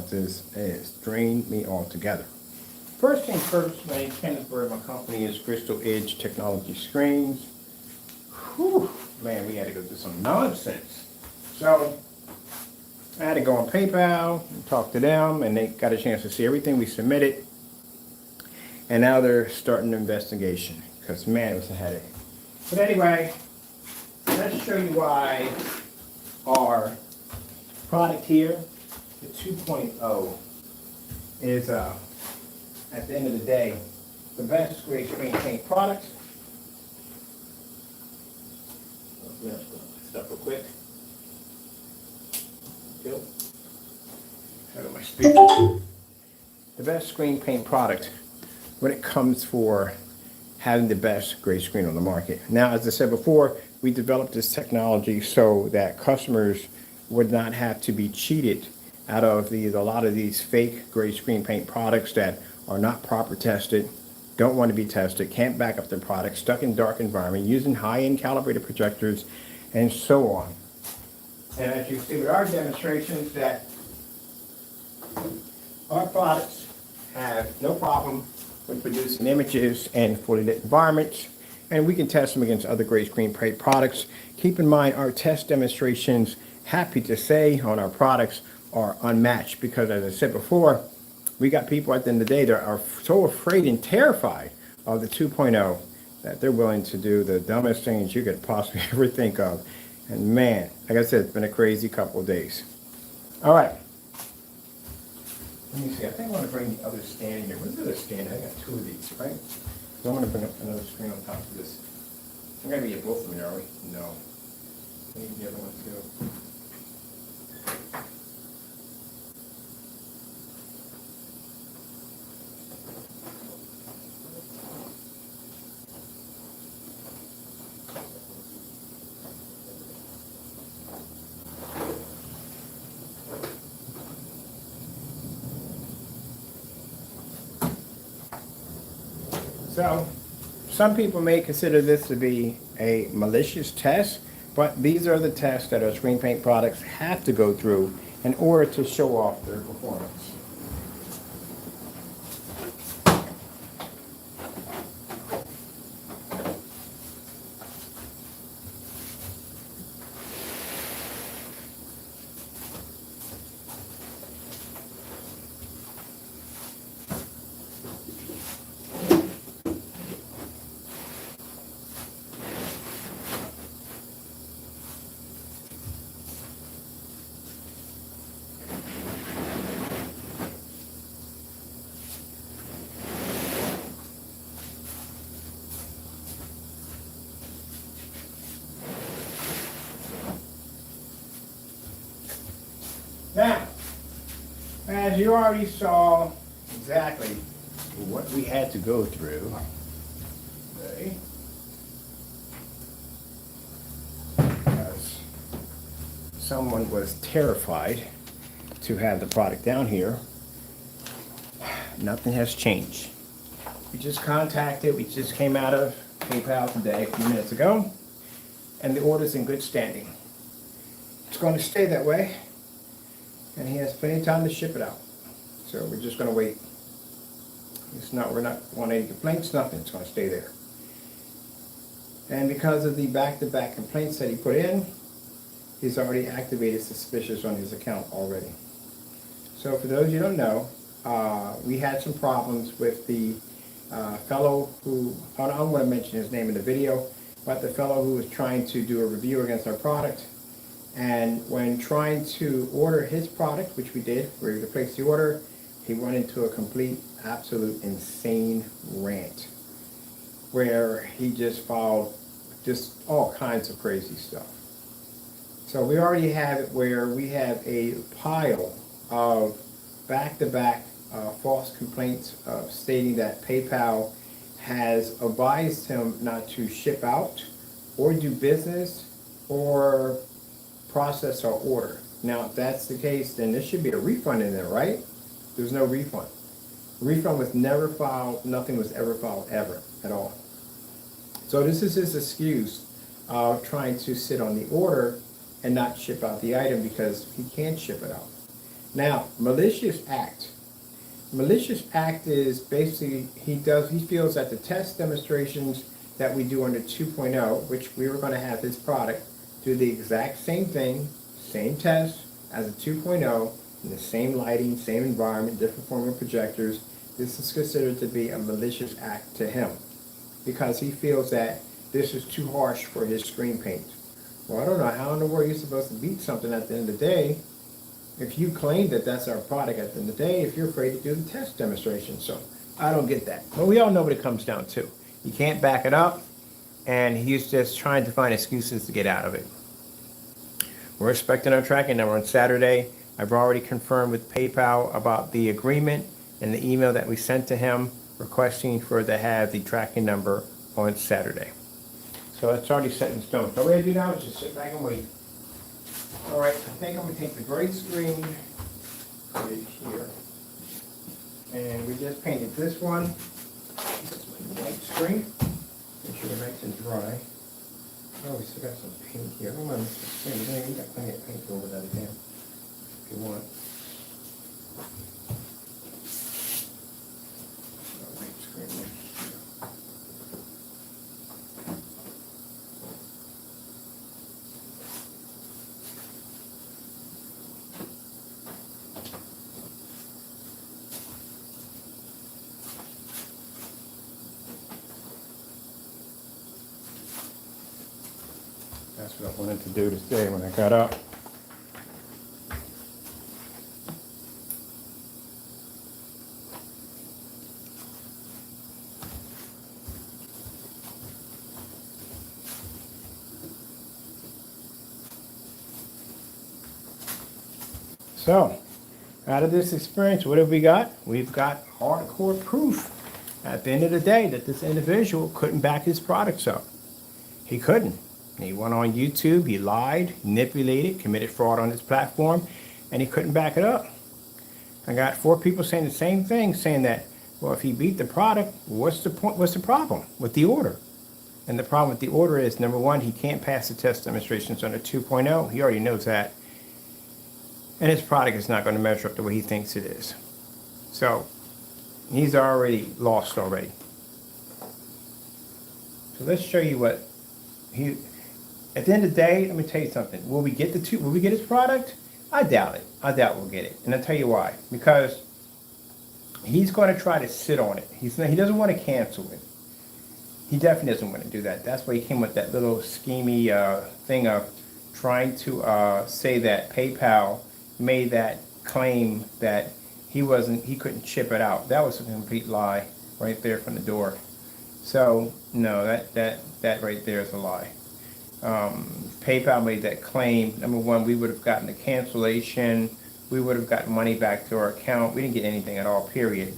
because it's drained me altogether. First things first, my name is Kenneth Bird. My company is Crystal Edge Technology Screens. Whew, man, we had to go through some nonsense. So I had to go on PayPal and talk to them, and they got a chance to see everything we submitted. And now they're starting the investigation because, man, it was a headache. But anyway, let's show you why our product here, the 2.0, is at the end of the day the best gray screen paint product. Stuff real quick. Out my speaker. The best screen paint product when it comes for having the best gray screen on the market. Now, as I said before, we developed this technology so that customers would not have to be cheated out of a lot of these fake gray screen paint products that are not proper tested, don't want to be tested, can't back up their product, stuck in dark environment, using high-end calibrated projectors, and so on. And as you see with our demonstrations, that our products have no problem with producing images in fully lit environments, and we can test them against other gray screen paint products. Keep in mind, our test demonstrations, happy to say, on our products are unmatched because, as I said before, we got people at the end of the day that are so afraid and terrified of the 2.0 that they're willing to do the dumbest things you could possibly ever think of. And man, like I said, it's been a crazy couple of days. All right. Let me see. I think I want to bring the other stand here. What's the other stand? I got two of these, right? So I'm going to bring up another screen on top of this. I'm going to get both of them, are we? No. Maybe the other one too. So, some people may consider this to be a malicious test, but these are the tests that our screen paint products have to go through in order to show off their performance. Now, as you already saw exactly what we had to go through, okay, because someone was terrified to have the product down here, nothing has changed. We just contacted, we just came out of PayPal today, a few minutes ago, and the order's in good standing. It's going to stay that way. And he has plenty of time to ship it out. So we're just going to wait. We're not wanting any complaints, nothing. It's going to stay there. And because of the back-to-back complaints that he put in, he's already activated suspicious on his account already. So for those you don't know, we had some problems with the fellow who, I don't want to mention his name in the video, but the fellow who was trying to do a review against our product. And when trying to order his product, which we did, we were to place the order, he went into a complete, absolute insane rant where he just filed just all kinds of crazy stuff. So we already have it where we have a pile of back-to-back false complaints stating that PayPal has advised him not to ship out or do business or process our order. Now, if that's the case, then there should be a refund in there, right? There's no refund. Refund was never filed. Nothing was ever filed, ever, at all. So this is his excuse of trying to sit on the order and not ship out the item because he can't ship it out. Now, malicious act. Malicious act is basically, he feels that the test demonstrations that we do under 2.0, which we were going to have his product do the exact same thing, same test as a 2.0, in the same lighting, same environment, different form of projectors. This is considered to be a malicious act to him because he feels that this is too harsh for his screen paint. Well, I don't know how in the world you're supposed to beat something at the end of the day if you claim that that's our product at the end of the day, if you're afraid to do the test demonstration. So I don't get that. But we all know what it comes down to. You can't back it up, and he's just trying to find excuses to get out of it. We're expecting our tracking number on Saturday. I've already confirmed with PayPal about the agreement and the email that we sent to him requesting for to have the tracking number on Saturday. So it's already set in stone. So what I do now is just sit back and wait. All right, I think I'm going to take the gray screen right here. And we just painted this one. This is my white screen. Make sure they're nice and dry. Oh, we still got some paint here. Hold on, Mr. Screen. We got plenty of paint over that again, if you want. White screen right here. That's what I wanted to do today when I got up. So, out of this experience, what have we got? We've got hardcore proof at the end of the day that this individual couldn't back his products up. He couldn't. He went on YouTube, he lied, manipulated, committed fraud on his platform, and he couldn't back it up. I got 4 people saying the same thing, saying that, well, if he beat the product, what's the point? What's the problem with the order? And the problem with the order is, number one, he can't pass the test demonstrations under 2.0. He already knows that. And his product is not going to measure up the way he thinks it is. So, he's already lost already. So let's show you what he... At the end of the day, let me tell you something. Will we get will we get his product? I doubt it. I doubt we'll get it. And I'll tell you why. Because he's going to try to sit on it. He doesn't want to cancel it. He definitely doesn't want to do that. That's why he came with that little schemy thing of trying to say that PayPal made that claim that he couldn't ship it out. That was a complete lie right there from the door. So no, that right there is a lie. PayPal made that claim. Number one, we would have gotten a cancellation. We would have gotten money back to our account. We didn't get anything at all, period.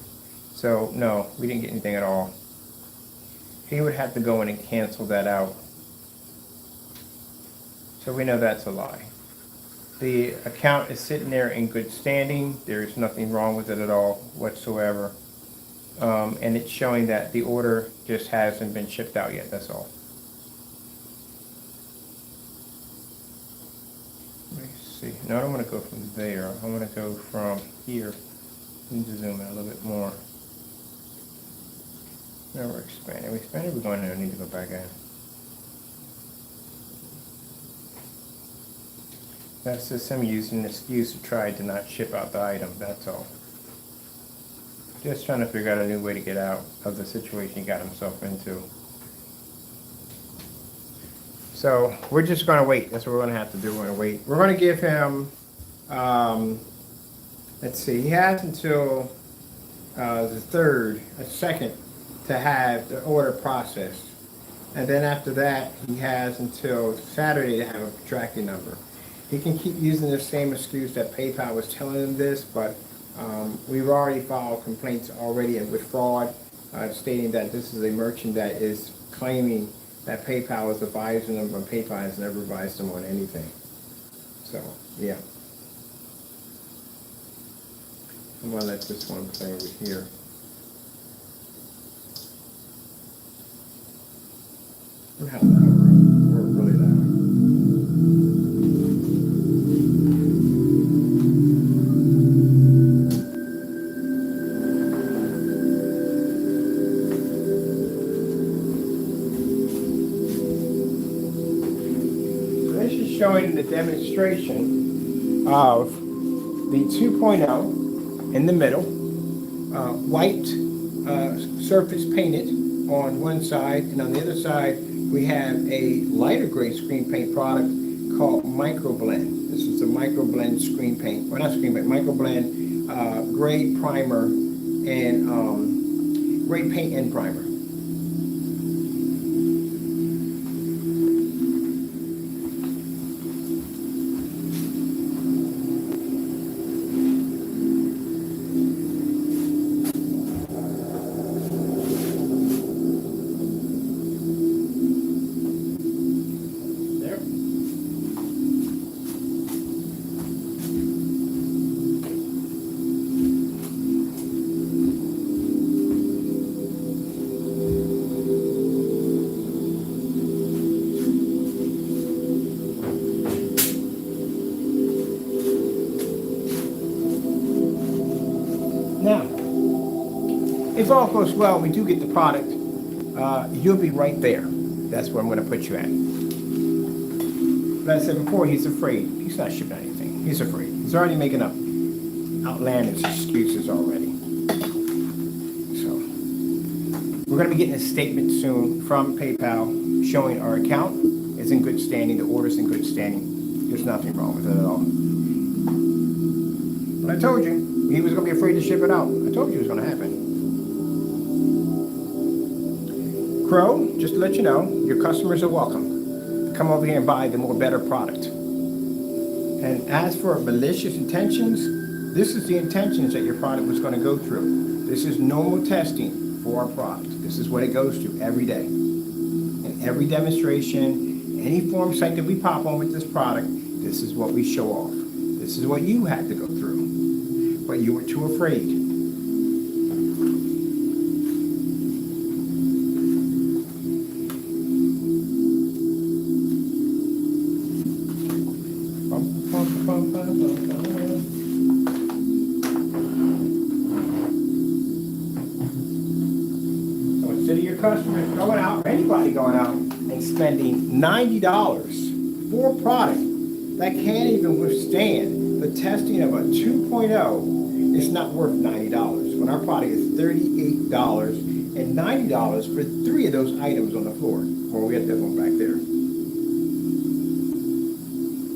So no, we didn't get anything at all. He would have to go in and cancel that out. So we know that's a lie. The account is sitting there in good standing. There's nothing wrong with it at all whatsoever. And it's showing that the order just hasn't been shipped out yet, that's all. No, I don't want to go from there. I want to go from here. I need to zoom in a little bit more. Now we're expanding. We expanded. We're going in. I need to go back in. That's just him using an excuse to try to not ship out the item. That's all. Just trying to figure out a new way to get out of the situation he got himself into. So we're just going to wait. That's what we're going to have to do. We're going to wait. We're going to give him, let's see, he has until the 2nd to have the order processed. And then after that, he has until Saturday to have a tracking number. He can keep using the same excuse that PayPal was telling him this, but we've already filed complaints already with fraud, stating that this is a merchant that is claiming that PayPal is advising them, but PayPal has never advised them on anything. So, yeah. I'm going to let this one play over here. Look how loud we're really loud. providing a demonstration of the 2.0 in the middle, white surface painted on one side, and on the other side we have a lighter gray screen paint product called Microblend. This is the Microblend screen paint, or not screen paint, Microblend gray primer and gray paint and primer. Now, if all goes well, we do get the product, you'll be right there. That's where I'm going to put you at. But I said before, he's afraid. He's not shipping anything. He's afraid. He's already making up outlandish excuses already. So, we're going to be getting a statement soon from PayPal showing our account is in good standing, the order's in good standing. There's nothing wrong with it at all. But I told you. He was going to be afraid to ship it out. I told you it was going to happen. Crow, just to let you know, your customers are welcome to come over here and buy the more better product. And as for malicious intentions, this is the intentions that your product was going to go through. This is normal testing for our product. This is what it goes through every day. In every demonstration, any form site that we pop on with this product, this is what we show off. This is what you had to go through. But you were too afraid. So instead of your customers going out, or anybody going out and spending $90 for a product that can't even withstand the testing of a 2.0, it's not worth $90. When our product is $38 and $90 for 3 of those items on the floor. Well, we had that one back there.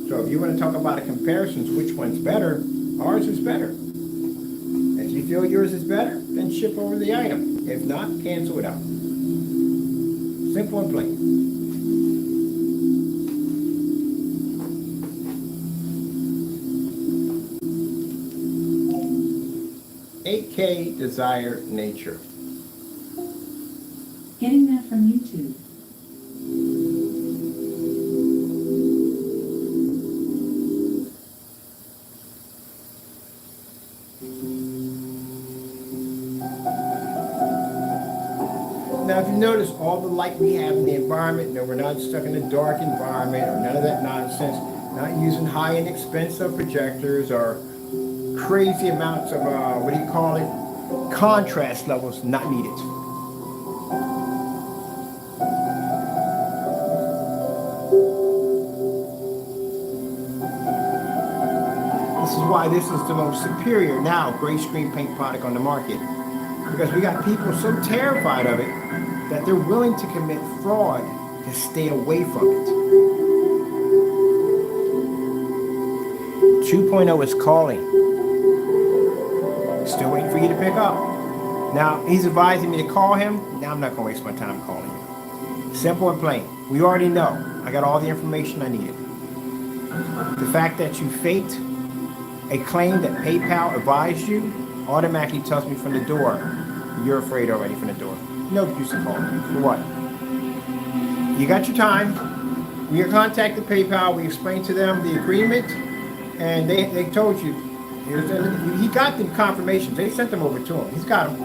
So if you want to talk about a comparison, which one's better, ours is better. If you feel yours is better, then ship over the item. If not, cancel it out. Simple and plain. 8K Desire Nature. Getting that from YouTube. Now, if you notice all the light we have in the environment, we're not stuck in a dark environment or none of that nonsense, not using high-end expensive projectors or crazy amounts of, contrast levels not needed. This is why this is the most superior now gray screen paint product on the market. Because we got people so terrified of it that they're willing to commit fraud to stay away from it. 2.0 is calling. Still waiting for you to pick up. Now, he's advising me to call him. Now I'm not going to waste my time calling him. Simple and plain. We already know. I got all the information I needed. The fact that you faked a claim that PayPal advised you automatically tells me from the door, you're afraid already from the door. No use in calling me. For what? You got your time. We contacted PayPal. We explained to them the agreement. And they told you. He got the confirmations. They sent them over to him. He's got them.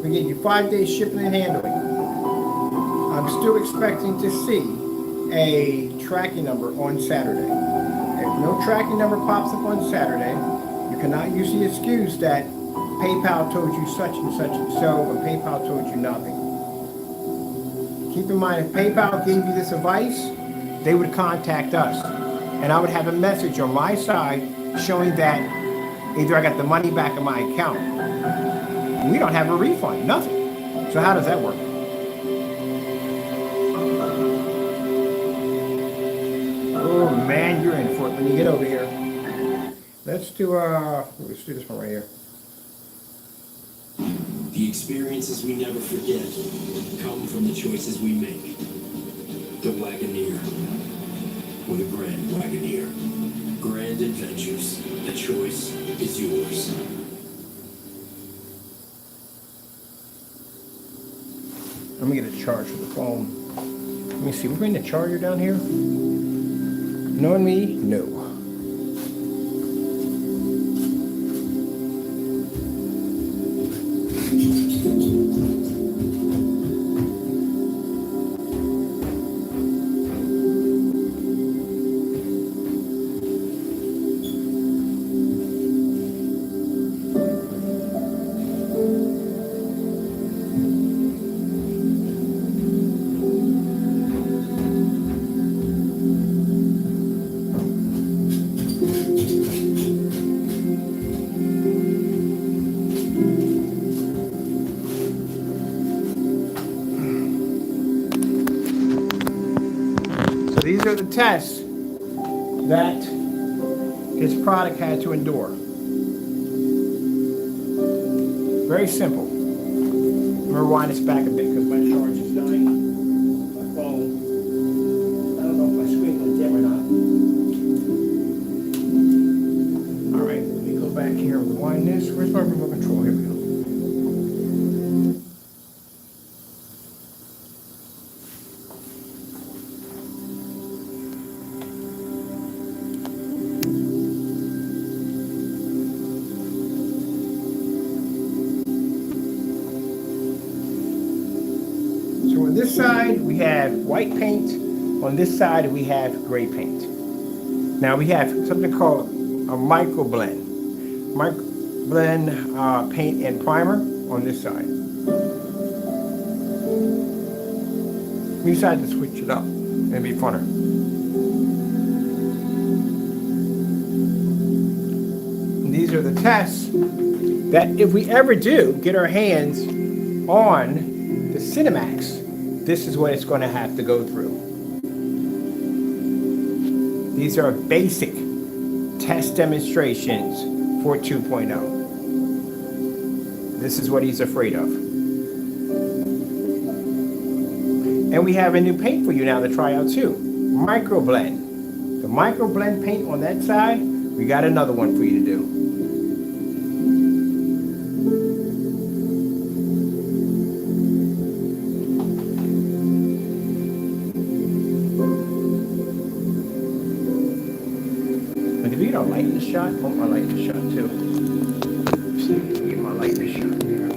We gave you 5 days shipping and handling. I'm still expecting to see a tracking number on Saturday. If no tracking number pops up on Saturday, you cannot use the excuse that PayPal told you such and so, but PayPal told you nothing. Keep in mind, if PayPal gave you this advice, they would contact us. And I would have a message on my side showing that either I got the money back in my account. We don't have a refund, nothing. So how does that work? Oh man, you're in for it when you get over here. Let's do this one right here. The experiences we never forget come from the choices we make. The Wagoneer, or the Grand Wagoneer. Grand adventures. The choice is yours. Let me get a charge for the phone. Let me see, we bring the charger down here? Knowing me, no. These are the tests that his product had to endure. Very simple. I'm going to rewind this back a bit because my charge is dying. My phone. I don't know if my screen went dim or not. Alright, let me go back here and rewind this. Where's my remote control? Here we go. On this side, we have white paint. On this side, we have gray paint. Now we have something called a micro blend. Micro blend paint and primer on this side. We decided to switch it up. It'd be funner. And these are the tests that if we ever do get our hands on the Cinemax, this is what it's going to have to go through. These are basic test demonstrations for 2.0. This is what he's afraid of. And we have a new paint for you now to try out too. Microblend. The microblend paint on that side, we got another one for you to do. You don't lighten the shot? I want my lighten shot too. Get my lighten shot here.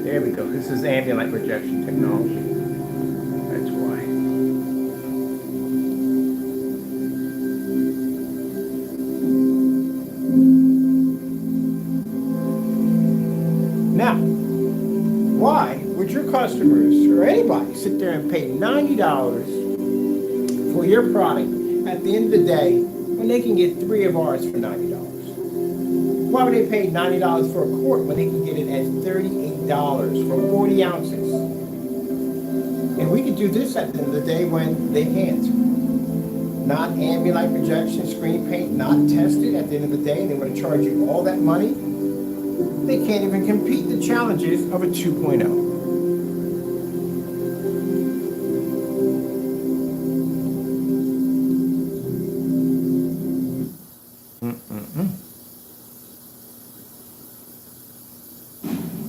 There we go. This is ambient light projection technology. That's why. Now, why would your customers or anybody sit there and pay $90 for your product at the end of the day when they can get 3 of ours for $90? Why would they pay $90 for a quart when they can get it at $38 for 40 ounces? And we could do this at the end of the day when they can't. Not ambient light projection, screen paint, not tested at the end of the day, and they want to charge you all that money. They can't even compete the challenges of a 2.0.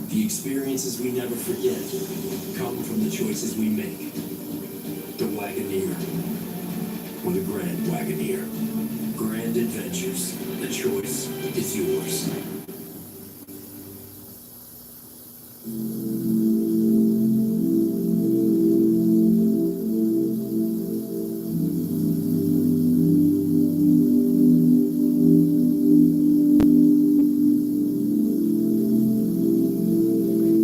The experiences we never forget come from the choices we make. The Wagoneer, or the Grand Wagoneer. Grand adventures. The choice is yours.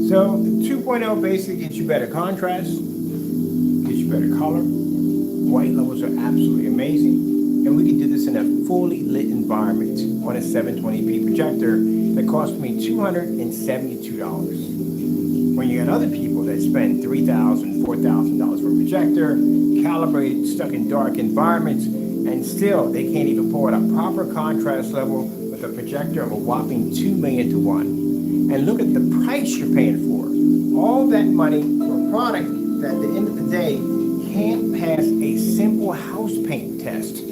So 2.0 basically gets you better contrast, gives better color. White levels are absolutely amazing. And we can do this in a fully lit environment on a 720p projector that cost me $272. When you got other people that spend $3,000, $4,000 for a projector, calibrated, stuck in dark environments, and still they can't even pull out a proper contrast level with a projector of a whopping 2 million to 1. And look at the price you're paying for. All that money for a product that at the end of the day can't pass a simple house paint test.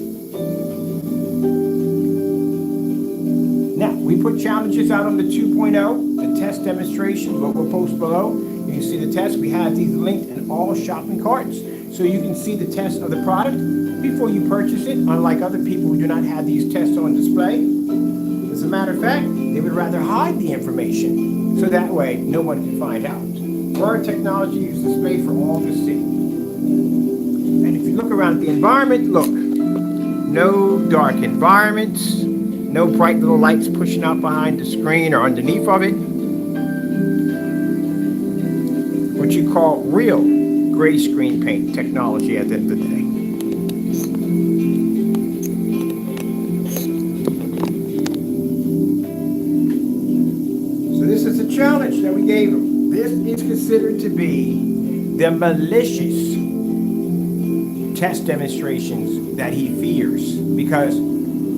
Now, we put challenges out on the 2.0, the test demonstration, what we'll post below. You can see the test. We have these linked in all shopping carts, so you can see the test of the product before you purchase it, unlike other people who do not have these tests on display. As a matter of fact, they would rather hide the information, so that way no one can find out. Our technology is displayed for all to see. And if you look around at the environment, look, no dark environments, no bright little lights pushing out behind the screen or underneath of it. What you call real gray screen paint technology at the end of the day. So this is a challenge that we gave him. This is considered to be the malicious test demonstrations that he fears, because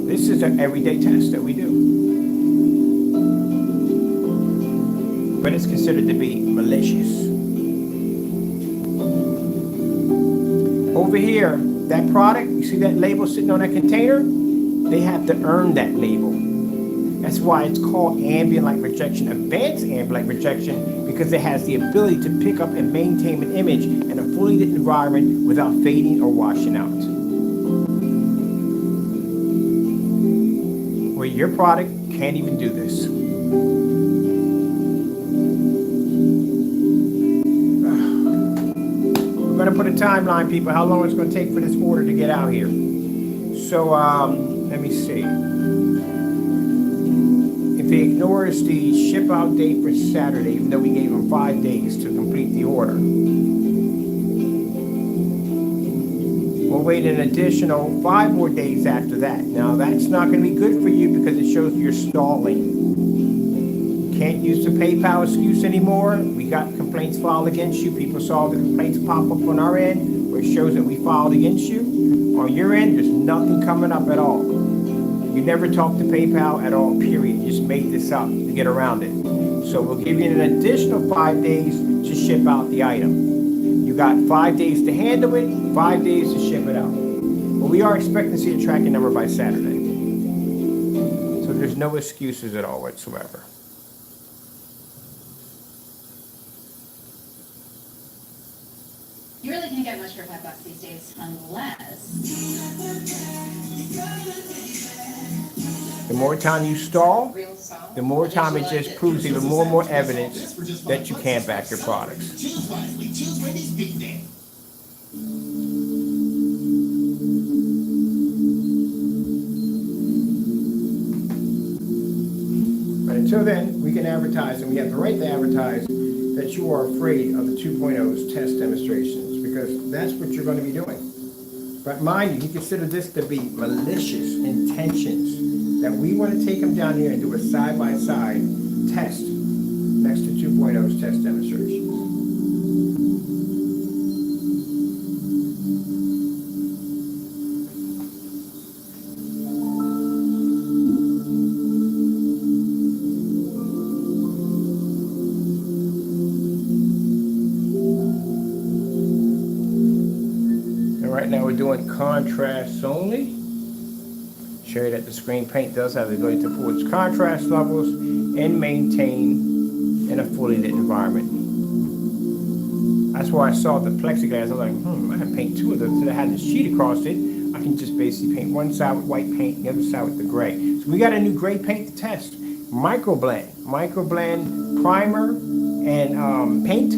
this is an everyday test that we do. But it's considered to be malicious. Over here, that product, you see that label sitting on that container? They have to earn that label. That's why it's called ambient light rejection, advanced ambient light rejection, because it has the ability to pick up and maintain an image in a fully lit environment without fading or washing out. Where your product can't even do this. We're going to put a timeline, people, how long it's going to take for this order to get out here. So, let me see. If he ignores the ship out date for Saturday, even though we gave him 5 days to complete the order, we'll wait an additional 5 more days after that. Now, that's not going to be good for you because it shows you're stalling. Can't use the PayPal excuse anymore. We got complaints filed against you. People saw the complaints pop up on our end where it shows that we filed against you. On your end, there's nothing coming up at all. You never talked to PayPal at all, period. You just made this up to get around it. So we'll give you an additional 5 days to ship out the item. You got 5 days to handle it, 5 days to ship it out. But we are expecting to see a tracking number by Saturday. So there's no excuses at all whatsoever. You really can't get much for $5 these days, unless... The more time you stall, real salt. the more time it just proves even more and more evidence that you can't back your products. Choose wisely. Choose Wendy's Big Day. But until then, we can advertise, and we have the right to advertise, that you are afraid of the 2.0's test demonstrations, because that's what you're going to be doing. But mind you, he considered this to be malicious intentions, that we want to take them down here and do a side-by-side test next to 2.0's test demonstrations. Right now we're doing contrast only. Show you that the screen paint does have the ability to pull its contrast levels and maintain in a fully lit environment. That's why I saw the plexiglass. I was like, I can paint 2 of them. So I had this sheet across it. I can just basically paint one side with white paint, the other side with the gray. So we got a new gray paint to test. Microblend primer and paint.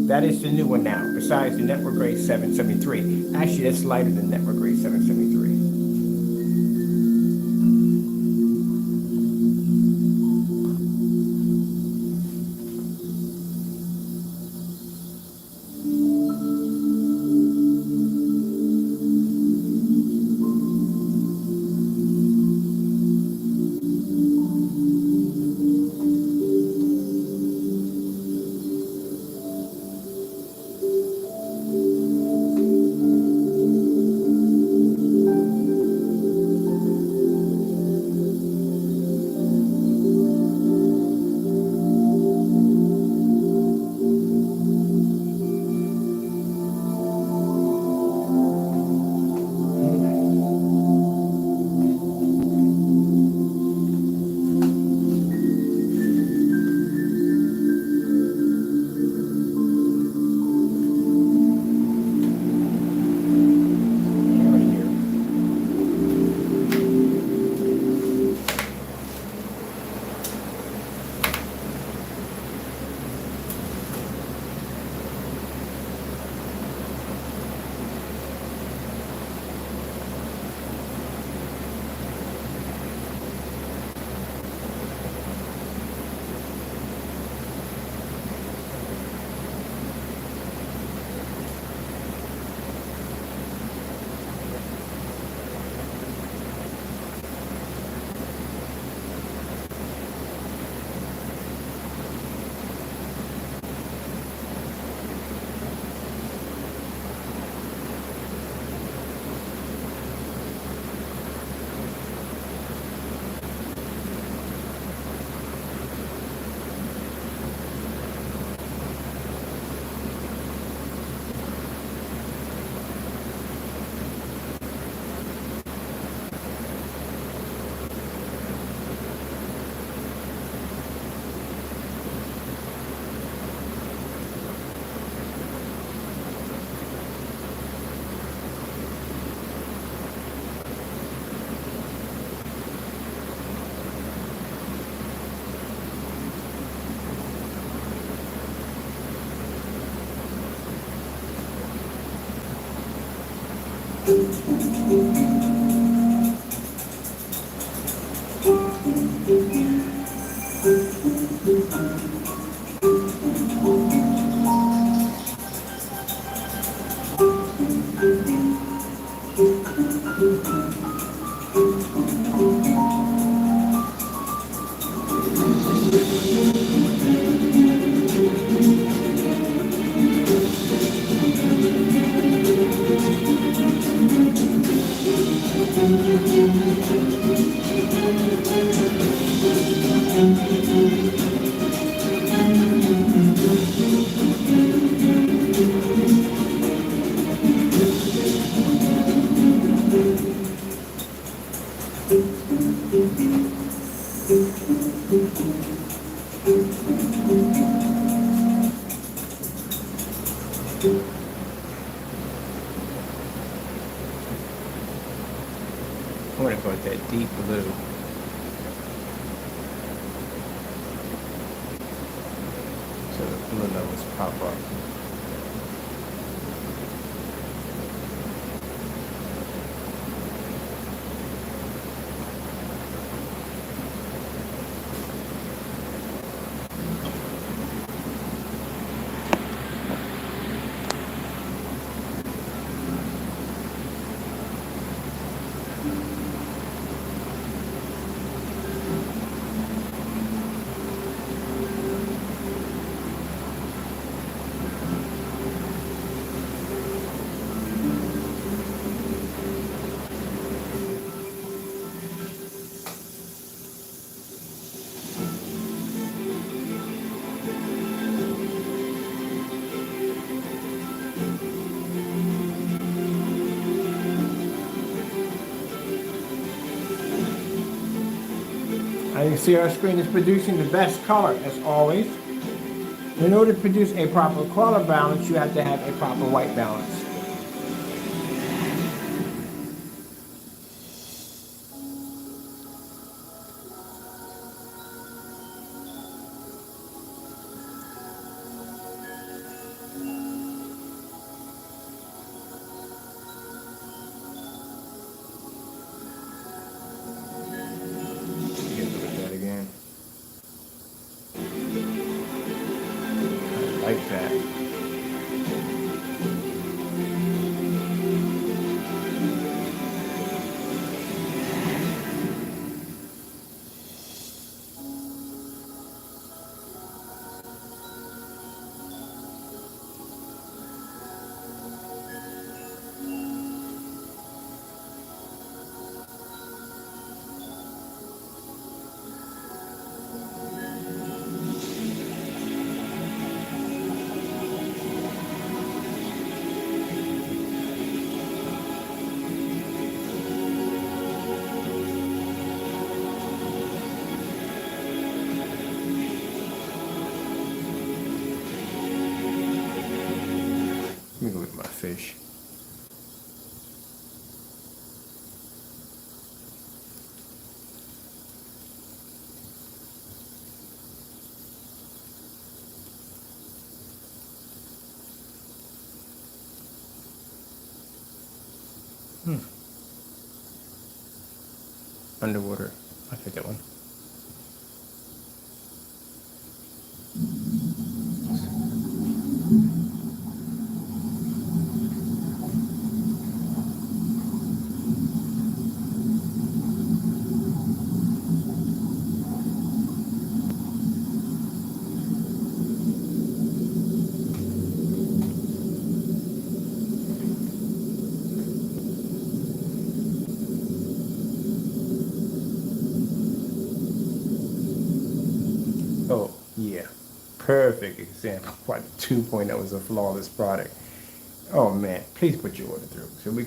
That is the new one now, besides the Network Grade 773. Actually, that's lighter than Network Grade 773. I want to go with that deep blue. So the blue levels pop up. As you see, our screen is producing the best color, as always. In order to produce a proper color balance, you have to have a proper white balance. Like that. Let me go with my fish. Underwater. I'll take that one. Oh, yeah. Perfect example. Why the 2.0 is a flawless product. Oh, man. Please put your order through so we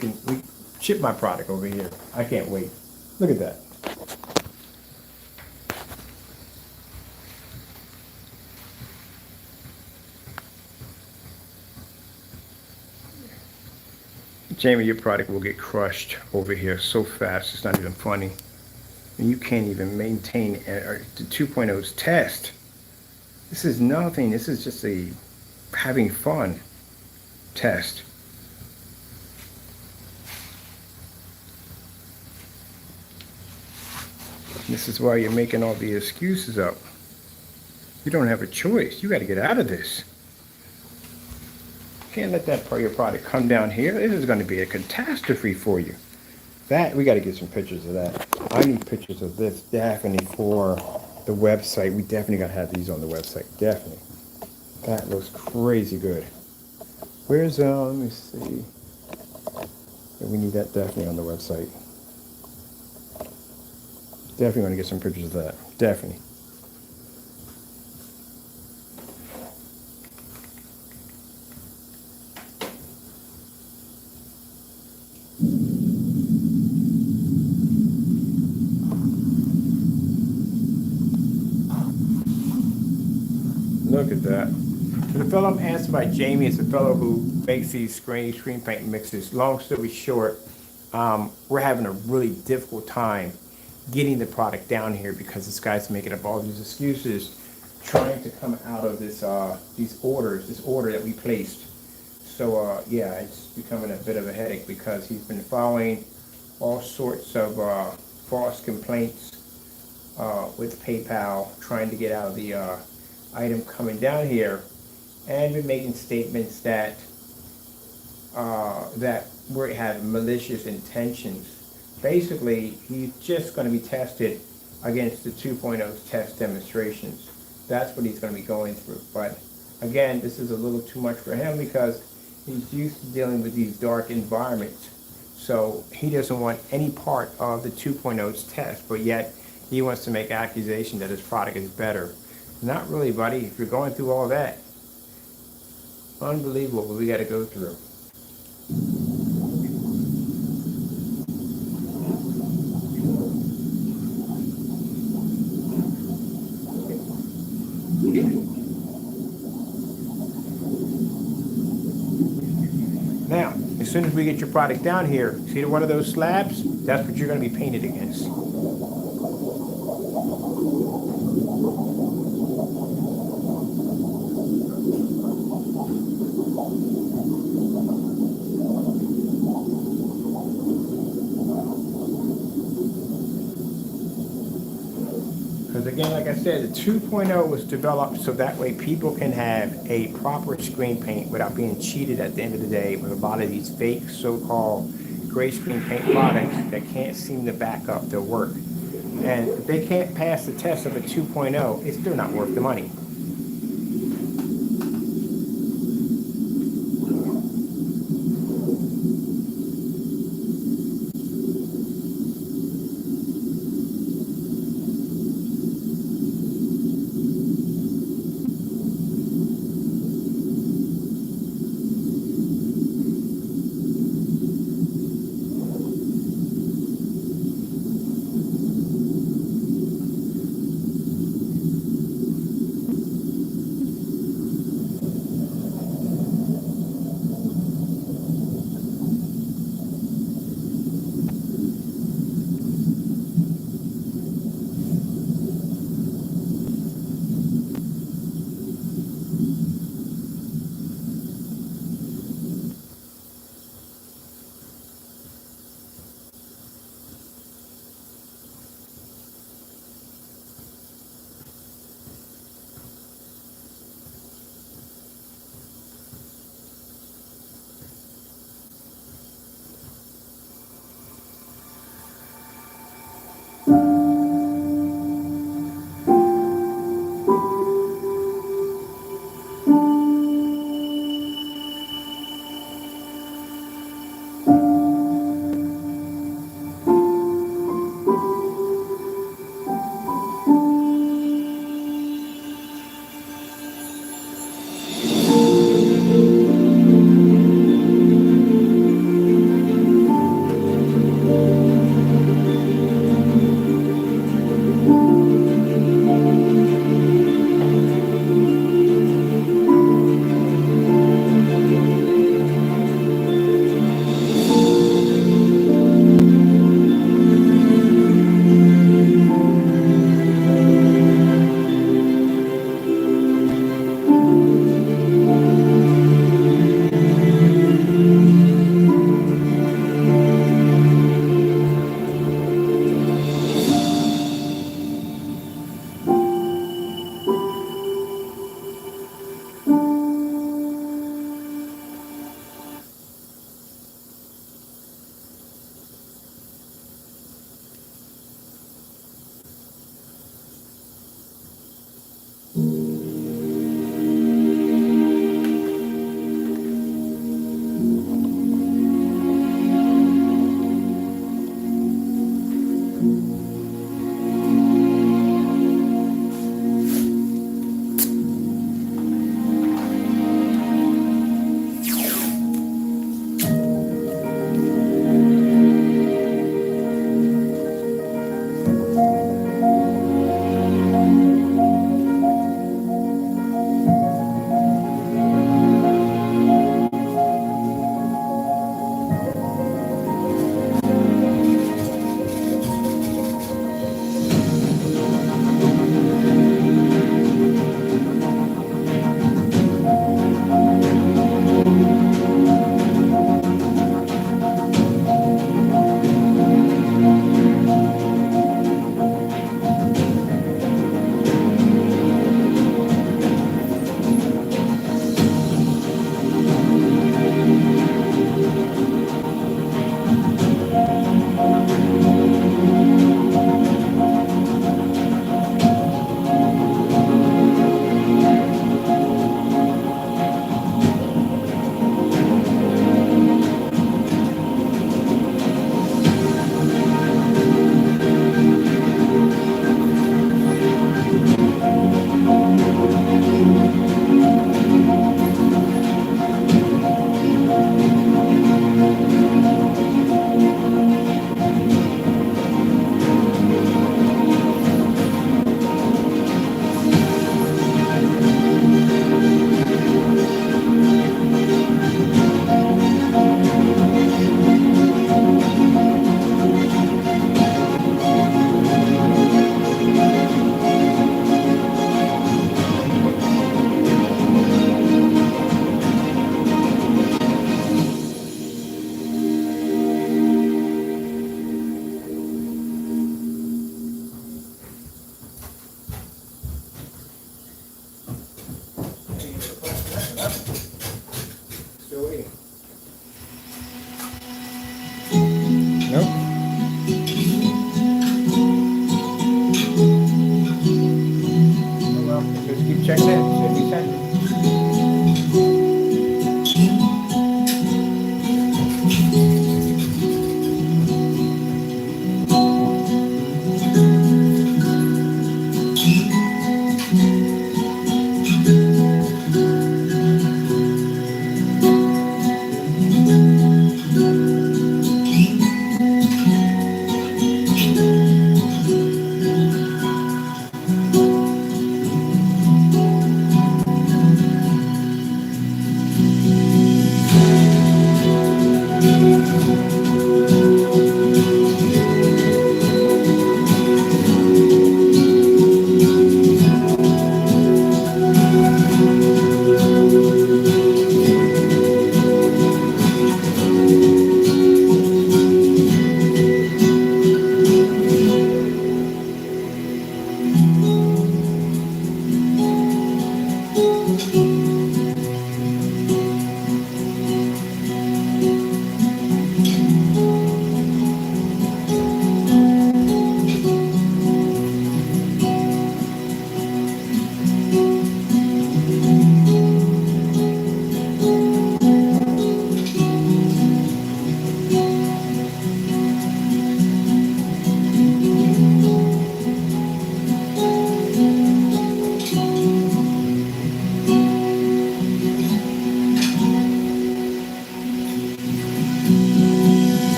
ship my product over here. I can't wait. Look at that. Jamie, your product will get crushed over here so fast, it's not even funny. And you can't even maintain the 2.0's test. This is nothing. This is just a having fun test. This is why you're making all the excuses up. You don't have a choice. You got to get out of this. You can't let that part of your product come down here. This is going to be a catastrophe for you. That, we got to get some pictures of that. I need pictures of this definitely for the website. We definitely got to have these on the website. Definitely. That looks crazy good. Where's, let me see. Yeah, we need that definitely on the website. Definitely want to get some pictures of that. Definitely. Look at that. So the fellow I'm asked by Jamie is the fellow who makes these screen paint mixes. Long story short, we're having a really difficult time getting the product down here because this guy's making up all these excuses trying to come out of this this order that we placed. So yeah, it's becoming a bit of a headache because he's been following all sorts of false complaints with PayPal, trying to get out of the item coming down here, and been making statements that that we have malicious intentions. Basically, he's just going to be tested against the 2.0 test demonstrations. That's what he's going to be going through. But again, this is a little too much for him because he's used to dealing with these dark environments. So he doesn't want any part of the 2.0's test, but yet he wants to make accusation that his product is better. Not really, buddy. If you're going through all that, unbelievable what we got to go through. Now, as soon as we get your product down here, see one of those slabs? That's what you're going to be painted against. Because again, like I said, the 2.0 was developed so that way people can have a proper screen paint without being cheated at the end of the day with a lot of these fake so-called gray screen paint products that can't seem to back up their work. And if they can't pass the test of a 2.0, it's still not worth the money.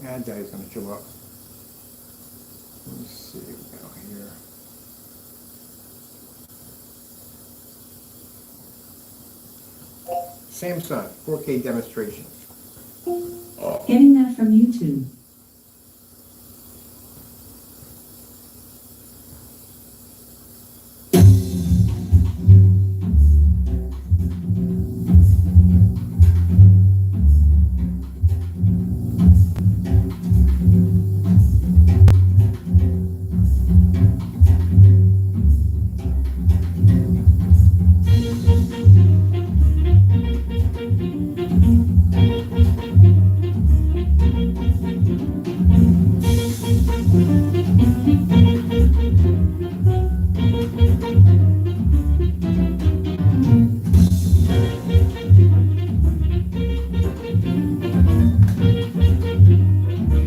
Add that is going to show up. Let me see what we got here. Samsung 4K demonstration. Getting that from YouTube.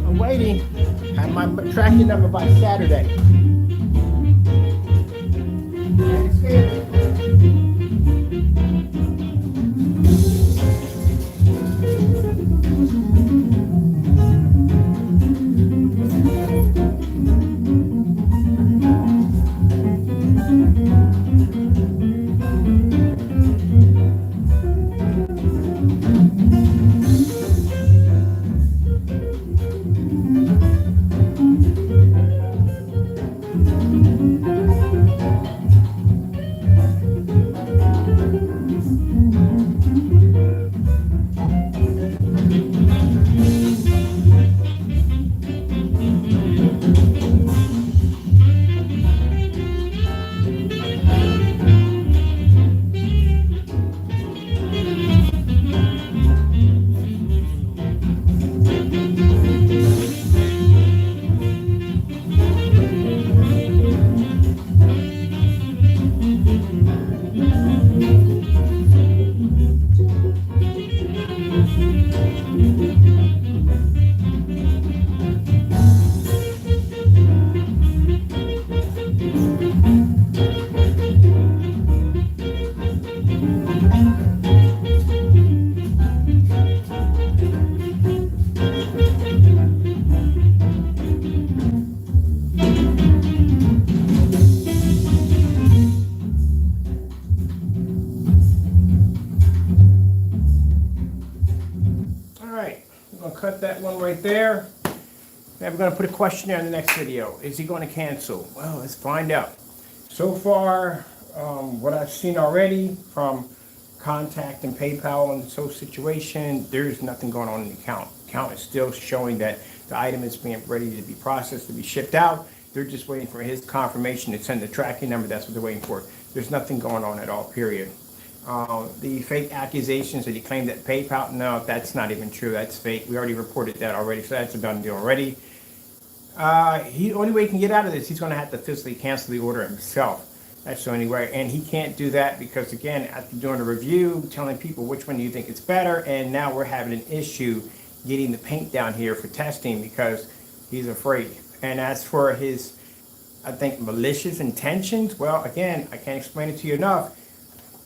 I'm waiting. Have my tracking number by Saturday. Next year. Cut that one right there. Now we're going to put a question there in the next video. Is he going to cancel? Well, let's find out. So far, what I've seen already from contact and PayPal and so situation, there's nothing going on in the account. Account is still showing that the item is being ready to be processed, to be shipped out. They're just waiting for his confirmation to send the tracking number. That's what they're waiting for. There's nothing going on at all, period. The fake accusations that he claimed that PayPal, no, that's not even true. That's fake. We already reported that already, so that's a done deal already. The only way he can get out of this, he's going to have to physically cancel the order himself. That's the only way. And he can't do that because, again, after doing a review, telling people which one do you think is better, and now we're having an issue getting the paint down here for testing because he's afraid. And as for his, I think, malicious intentions, well, again, I can't explain it to you enough.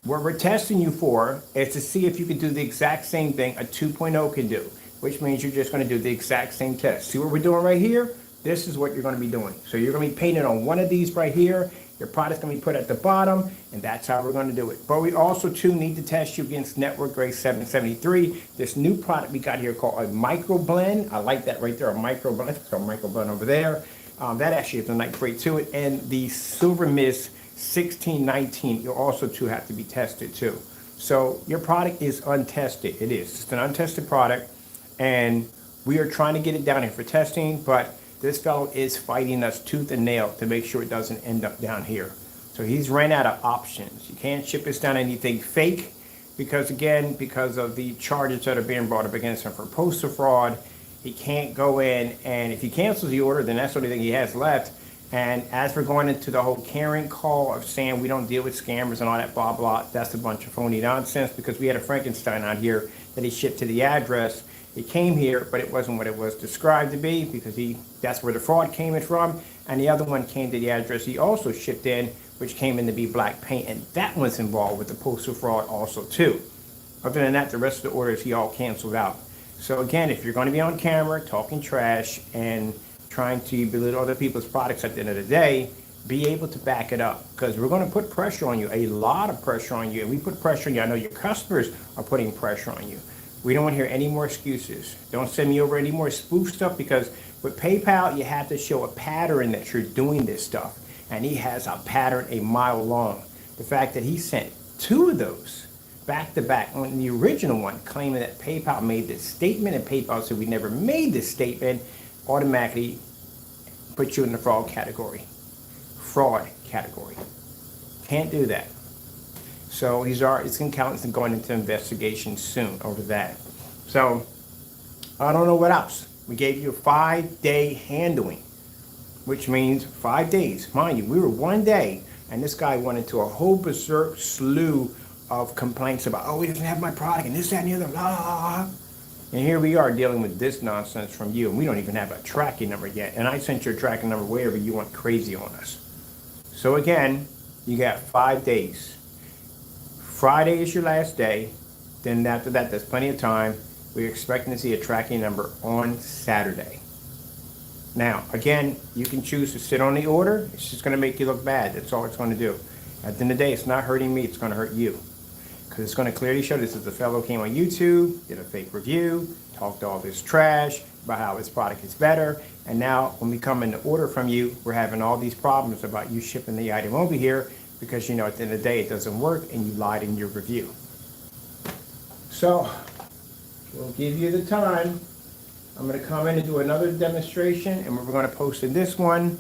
What we're testing you for is to see if you can do the exact same thing a 2.0 can do, which means you're just going to do the exact same test. See what we're doing right here? This is what you're going to be doing. So you're going to be painted on one of these right here. Your product's going to be put at the bottom, and that's how we're going to do it. But we also, too, need to test you against Network Grade 773. This new product we got here called a micro blend. I like that right there, a micro blend. It's called micro blend over there. That actually has a nice grade to it. And the Silver Mist 1619, you'll also too have to be tested too. So your product is untested. It is. It's an untested product, and we are trying to get it down here for testing, but this fellow is fighting us tooth and nail to make sure it doesn't end up down here. So he's ran out of options. You can't ship us down anything fake because, again, because of the charges that are being brought up against him for postal fraud, he can't go in, and if he cancels the order, then that's the only thing he has left. And as we're going into the whole Karen call of saying we don't deal with scammers and all that blah, blah, that's a bunch of phony nonsense because we had a Frankenstein out here that he shipped to the address. It came here, but it wasn't what it was described to be because that's where the fraud came in from. And the other one came to the address he also shipped in, which came in to be black paint. And that one's involved with the postal fraud also too. Other than that, the rest of the orders he all canceled out. So again, if you're going to be on camera talking trash and trying to belittle other people's products at the end of the day, be able to back it up, because we're going to put pressure on you, a lot of pressure on you, and we put pressure on you. I know your customers are putting pressure on you. We don't want to hear any more excuses. Don't send me over any more spoof stuff, because with PayPal, you have to show a pattern that you're doing this stuff. And he has a pattern a mile long. The fact that he sent 2 of those back to back on the original one, claiming that PayPal made this statement and PayPal said we never made this statement, automatically puts you in the fraud category. Fraud category. Can't do that. So his accountant's going into investigation soon over that. So I don't know what else. We gave you a 5-day handling, which means 5 days. Mind you, we were 1 day, and this guy went into a whole berserk slew of complaints about, oh, he doesn't have my product, and this, that, and the other, blah, blah, blah. And here we are dealing with this nonsense from you, and we don't even have a tracking number yet. And I sent your tracking number wherever you went crazy on us. So again, you got 5 days. Friday is your last day. Then after that, there's plenty of time. We're expecting to see a tracking number on Saturday. Now, again, you can choose to sit on the order. It's just going to make you look bad. That's all it's going to do. At the end of the day, it's not hurting me. It's going to hurt you. Because it's going to clearly show this is a fellow came on YouTube, did a fake review, talked all this trash about how his product is better. And now when we come in to order from you, we're having all these problems about you shipping the item over here because, you know, at the end of the day, it doesn't work and you lied in your review. So we'll give you the time. I'm going to come in and do another demonstration, and what we're going to post in this one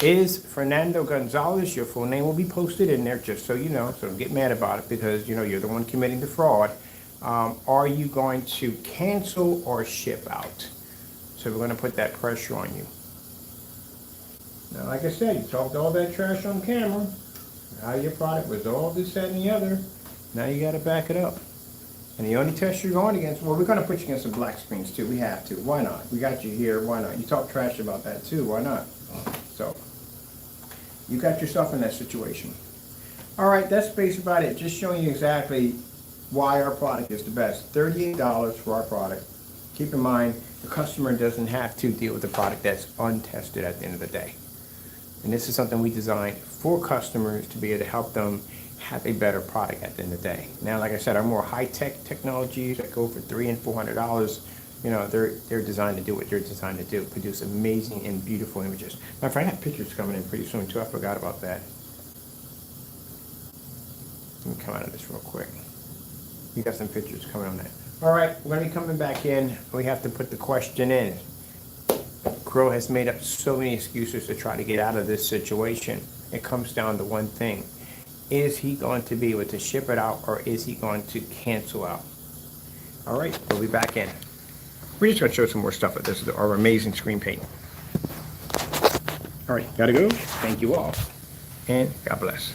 is Fernando Gonzalez. Your full name will be posted in there, just so you know, so don't get mad about it, because, you know, you're the one committing the fraud. Are you going to cancel or ship out? So we're going to put that pressure on you. Now, like I said, you talked all that trash on camera, how your product was all this, that, and the other. Now you got to back it up. And the only test you're going against, well, we're going to put you against some black screens too. We have to. Why not? We got you here. Why not? You talk trash about that too. Why not? So you got yourself in that situation. All right, that's basically about it. Just showing you exactly why our product is the best. $38 for our product. Keep in mind, the customer doesn't have to deal with a product that's untested at the end of the day. And this is something we designed for customers to be able to help them have a better product at the end of the day. Now, like I said, our more high-tech technologies that go for $300 and $400, you know, they're designed to do what they're designed to do, produce amazing and beautiful images. Matter of fact, I have pictures coming in pretty soon too. I forgot about that. Let me come out of this real quick. You got some pictures coming on that. All right, we're going to be coming back in. We have to put the question in. Crow has made up so many excuses to try to get out of this situation. It comes down to one thing. Is he going to be able to ship it out, or is he going to cancel out? All right, we'll be back in. We're just going to show some more stuff. This is our amazing screen paint. All right, gotta go. Thank you all, and God bless.